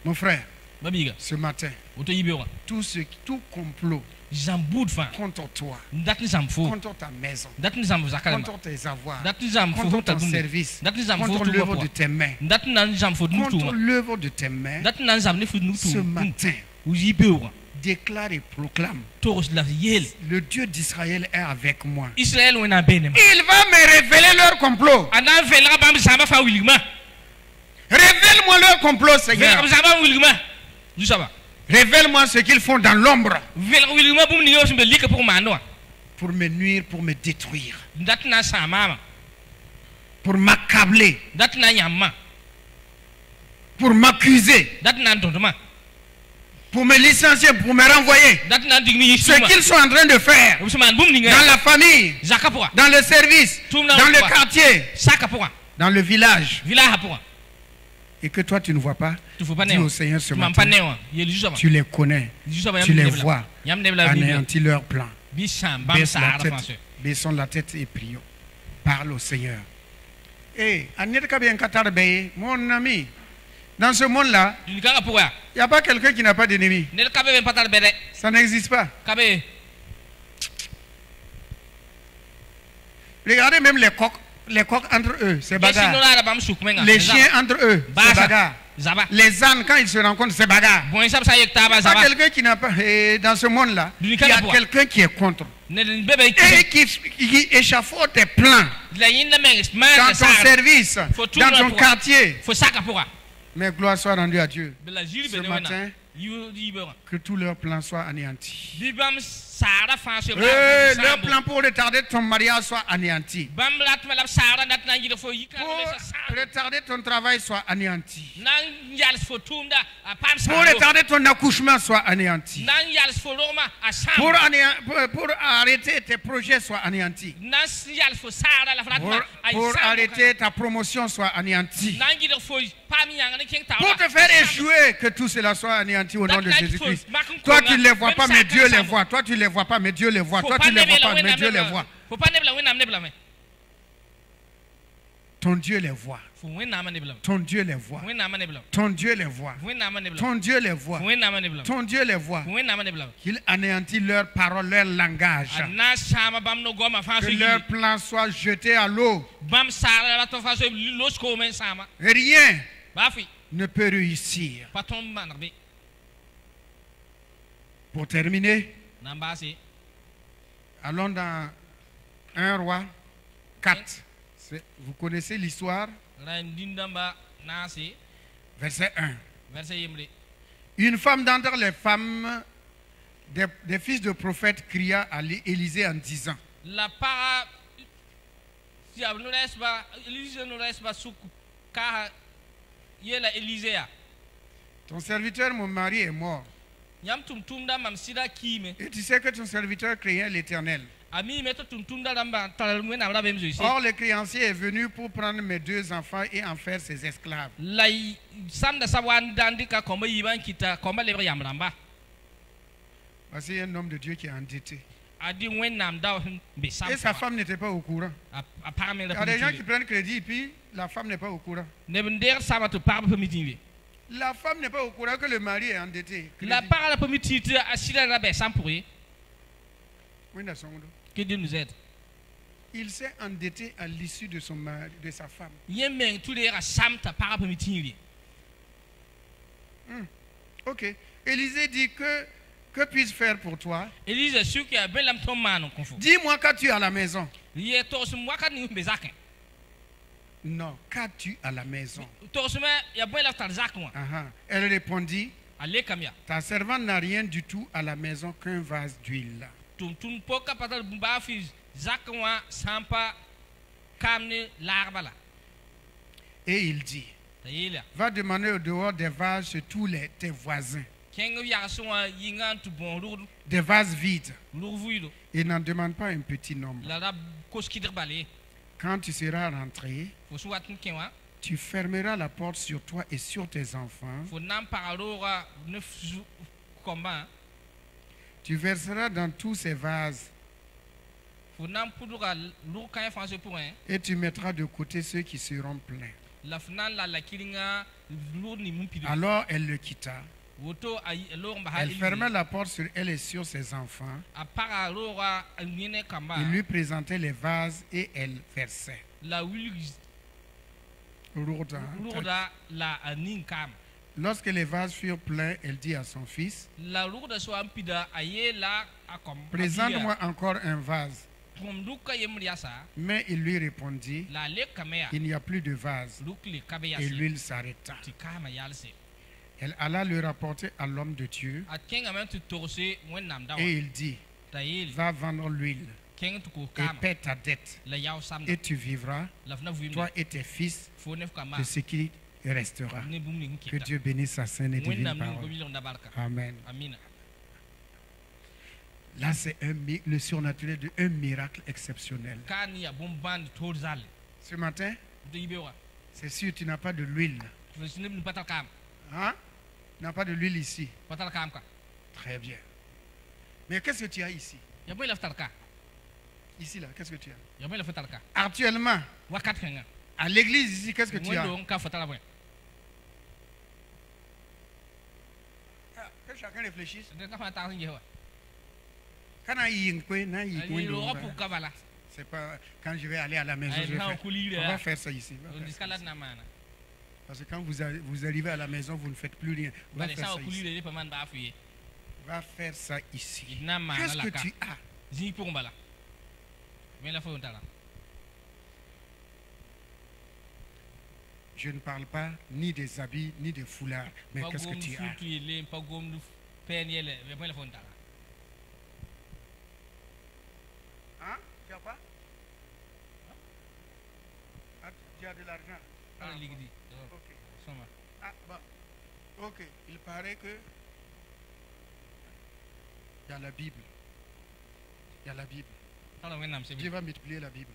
Mon frère, ce matin, tout complot contre toi, contre ta maison, contre tes avoirs, contre ton service, contre l'œuvre de tes mains, contre l'œuvre de tes mains, ce matin, déclare et proclame. Le Dieu d'Israël est avec moi. Il va me révéler leur complot. Révèle-moi leur complot, Seigneur. Révèle-moi ce qu'ils font dans l'ombre. Pour me nuire, pour me détruire. Pour m'accabler. Pour m'accuser. Pour me licencier, pour me renvoyer. Ce qu'ils sont en train de faire dans la famille, dans le service, dans le quartier, dans le village. Et que toi tu ne vois pas, dis au Seigneur ce matin, tu les connais, tu les vois, anéantis leur plan. Baissons la tête et prions. Parle au Seigneur. Mon ami, dans ce monde-là, il n'y a pas quelqu'un qui n'a pas d'ennemi. Ça n'existe pas. Regardez même les coqs entre eux, c'est bagarre. Les chiens entre eux, c'est bagarre. Les ânes, quand ils se rencontrent, c'est bagarre. Il n'y a pas quelqu'un qui n'a pas. Et dans ce monde-là, il y a quelqu'un qui est contre. Et qui échafaude tes plans. Dans ton service, dans ton quartier. Mais gloire soit rendue à Dieu. Ce matin, que tous leurs plans soient anéantis. Leur plan pour retarder ton mariage soit anéanti. Pour retarder ton travail soit anéanti. Pour retarder ton accouchement soit anéanti. Pour arrêter tes projets soit anéanti. Pour arrêter ta promotion soit anéanti. Pour te faire échouer, que tout cela soit anéanti au nom de Jésus-Christ. Toi tu ne les vois pas, mais Dieu les voit. Toi tu ne les vois pas, mais Dieu les voit. Toi tu ne les vois pas, mais Dieu les voit. Ton Dieu les voit. Ton Dieu les voit. Ton Dieu les voit. Ton Dieu les voit. Ton Dieu les voit. Qu'il anéantit leurs paroles, leur langage. Que leurs plans soient jetés à l'eau. Rien ne peut réussir. Pour terminer, allons dans 1 Roi 4. Vous connaissez l'histoire? Verset 1. Une femme d'entre les femmes des fils de prophètes cria à Élisée en disant: ton serviteur, mon mari, est mort. Et tu sais que ton serviteur craignait l'Éternel. Or, le créancier est venu pour prendre mes 2 enfants et en faire ses esclaves. Voici un homme de Dieu qui est endetté. Et sa femme n'était pas au courant. Il y a des gens qui prennent crédit et puis la femme n'est pas au courant. La femme n'est pas au courant que le mari est endetté. Que Dieu nous aide. Il s'est endetté à l'issue de son mari, de sa femme. Ok. Élisée dit que puis-je faire pour toi? Dis-moi qu'as-tu à la maison. Non, qu'as-tu à la maison? Elle répondit: ta servante n'a rien du tout à la maison qu'un vase d'huile. Et il dit: va demander au dehors des vases chez tous tes voisins. Des vases vides. Et n'en demande pas un petit nombre. Quand tu seras rentré, tu fermeras la porte sur toi et sur tes enfants. Tu verseras dans tous ces vases. Et tu mettras de côté ceux qui seront pleins. Alors elle le quitta. Elle ferma la porte sur elle et sur ses enfants. Il lui présentait les vases et elle versait. Lorsque les vases furent pleins, elle dit à son fils, présente-moi encore un vase. Mais il lui répondit, il n'y a plus de vase. Et l'huile s'arrêta. Elle alla le rapporter à l'homme de Dieu. Et il dit, va vendre l'huile et paie ta dette. Et tu vivras, toi et tes fils, de ce qui restera. Que Dieu bénisse sa sainte et divine parole. Amen. Là, c'est le surnaturel d'un miracle exceptionnel. Ce matin, c'est sûr, tu n'as pas de l'huile. Hein? Tu n'as pas de l'huile ici. Très bien. Mais qu'est-ce que tu as ici? Ici, là, qu'est-ce que tu as? Actuellement, à l'église ici, qu'est-ce que tu as? Que chacun réfléchisse. C'est pas quand je vais aller à la maison, on va faire ça ici. Parce que quand vous arrivez à la maison, vous ne faites plus rien. On va faire ça ici. On va faire ça ici. Qu'est-ce que tu as? Je ne parle pas ni des habits, ni des foulards, mais qu'est-ce que tu as? Hein? Tu as pas? Ah, tu as de l'argent? Ok. Ah, bon. Ok. Il paraît que il y a la Bible. Il y a la Bible. Dieu va multiplier la Bible.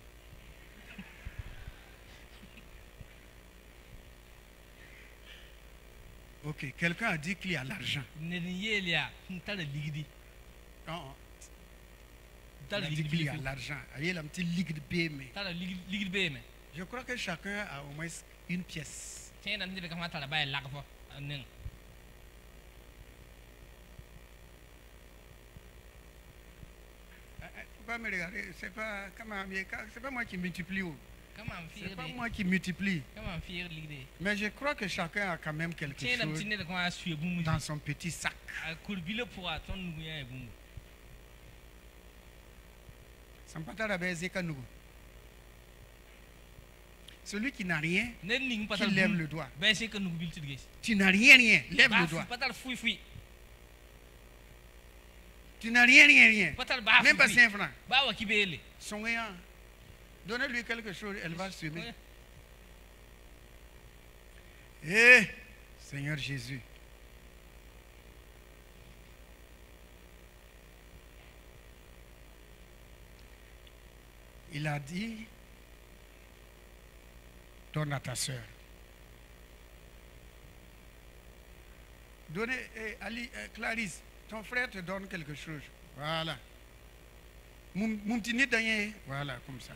Ok, quelqu'un a dit qu'il y a l'argent. Non, il a dit qu'il y a l'argent. Il y a un petit liquide BM. Je crois que chacun a au moins une pièce. Il ne faut pas me regarder. C'est pas moi qui multiplie. C'est pas moi qui multiplie. Mais je crois que chacun a quand même quelque chose dans son petit sac. Celui qui n'a rien, qui lève le doigt. Tu n'as rien, lève le doigt. Tu n'as rien. Même pas 5 francs. Son rien. Donnez-lui quelque chose, elle va semer. Eh, Seigneur Jésus. Il a dit, donne à ta soeur. Donnez, Clarisse, ton frère te donne quelque chose. Voilà. Voilà, comme ça.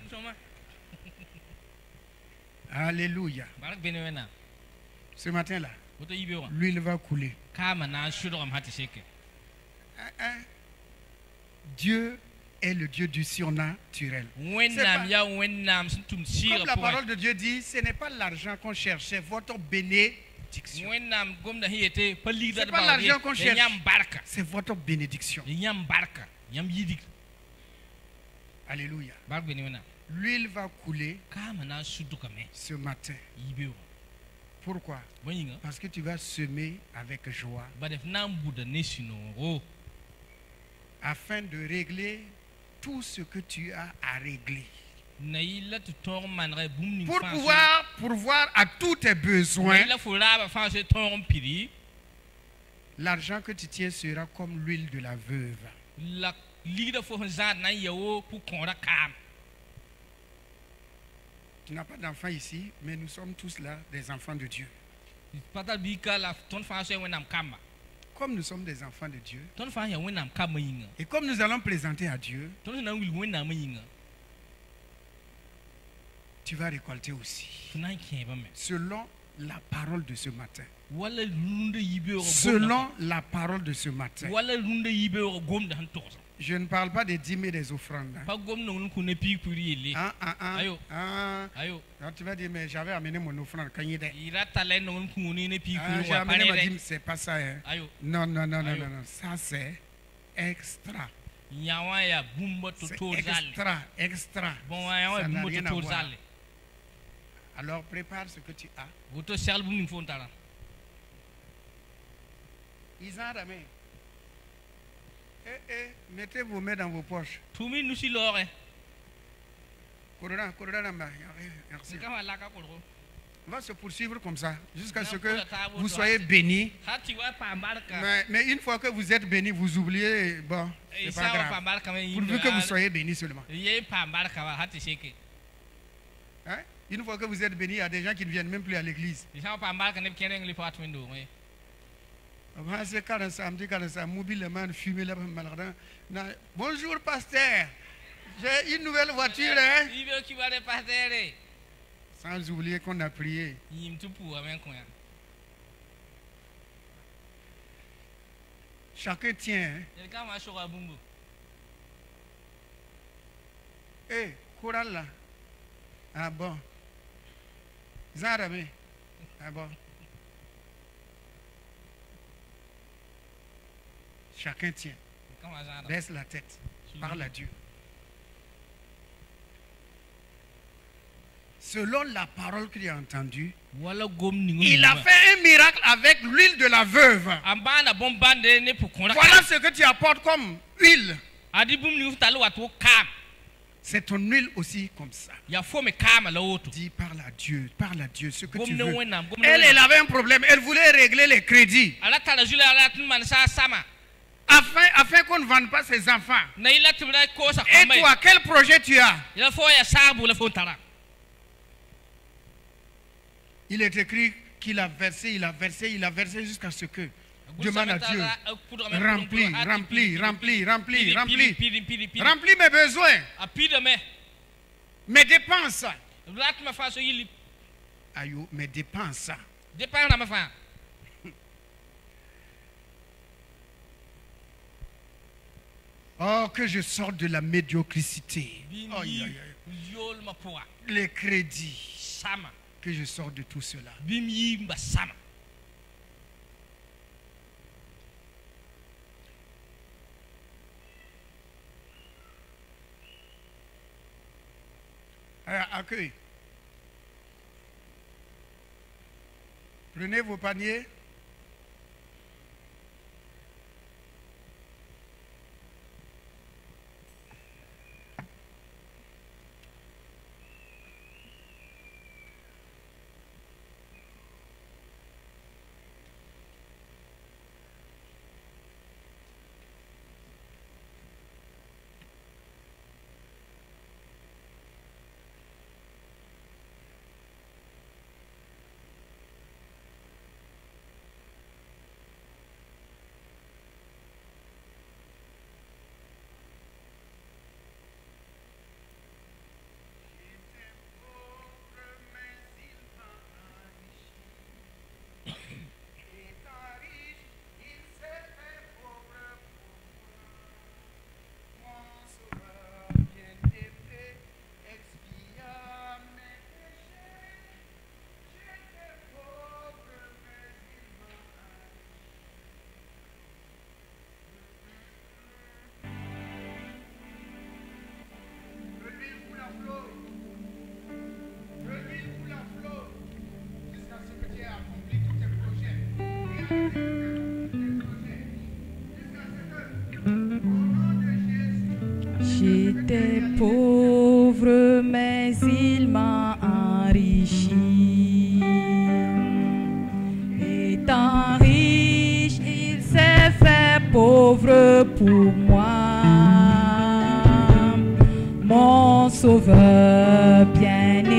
Alléluia. Ce matin-là, l'huile va couler. Dieu est le Dieu du surnaturel. Comme la parole de Dieu dit, ce n'est pas l'argent qu'on cherche, c'est votre bénédiction. Ce n'est pas l'argent qu'on cherche, c'est votre bénédiction. Alléluia. L'huile va couler ce matin. Pourquoi? Parce que tu vas semer avec joie. Afin de régler tout ce que tu as à régler. Pour pouvoir pourvoir à tous tes besoins, l'argent que tu tiens sera comme l'huile de la veuve. Tu n'as pas d'enfants ici, mais nous sommes tous là des enfants de Dieu. Comme nous sommes des enfants de Dieu, et comme nous allons présenter à Dieu, tu vas récolter aussi. Selon la parole de ce matin. Selon la parole de ce matin. Je ne parle pas des dîmes et des offrandes. Tu vas dire, mais j'avais amené mon offrande. J'ai amené ma dîme, c'est pas ça. Hein. Non. Ça, c'est extra. C'est extra. Ça n'a rien à voir. Alors prépare ce que tu as. Mettez vos mains dans vos poches. Merci. On va se poursuivre comme ça jusqu'à ce que vous soyez bénis. Mais une fois que vous êtes bénis, vous oubliez, bon, c'est pas grave. Pourvu que vous soyez bénis seulement. Hein? Une fois que vous êtes bénis, il y a des gens qui ne viennent même plus à l'église. Bonjour pasteur, j'ai une nouvelle voiture. Hein? Sans oublier qu'on a prié. Chacun tient. Eh, courant là. Ah bon. Zarame. Ah bon. Chacun tient. Baisse la tête. Parle à Dieu. Selon la parole qu'il a entendue, il a fait un miracle avec l'huile de la veuve. Voilà ce que tu apportes comme huile. C'est ton huile aussi comme ça. Dis, parle à Dieu ce que tu veux. Elle avait un problème, elle voulait régler les crédits. Afin qu'on ne vende pas ses enfants. Et toi, quel projet tu as? Il est écrit qu'il a versé, jusqu'à ce que demande à Dieu. Remplis mes besoins. Mes dépenses. Aïe, mes dépenses. Oh, que je sorte de la médiocrité. Les crédits. Que je sorte de tout cela. Accueil. Prenez vos paniers. J'étais pauvre, mais il m'a enrichi. Étant riche, il s'est fait pauvre pour moi. Mon sauveur bien-aimé.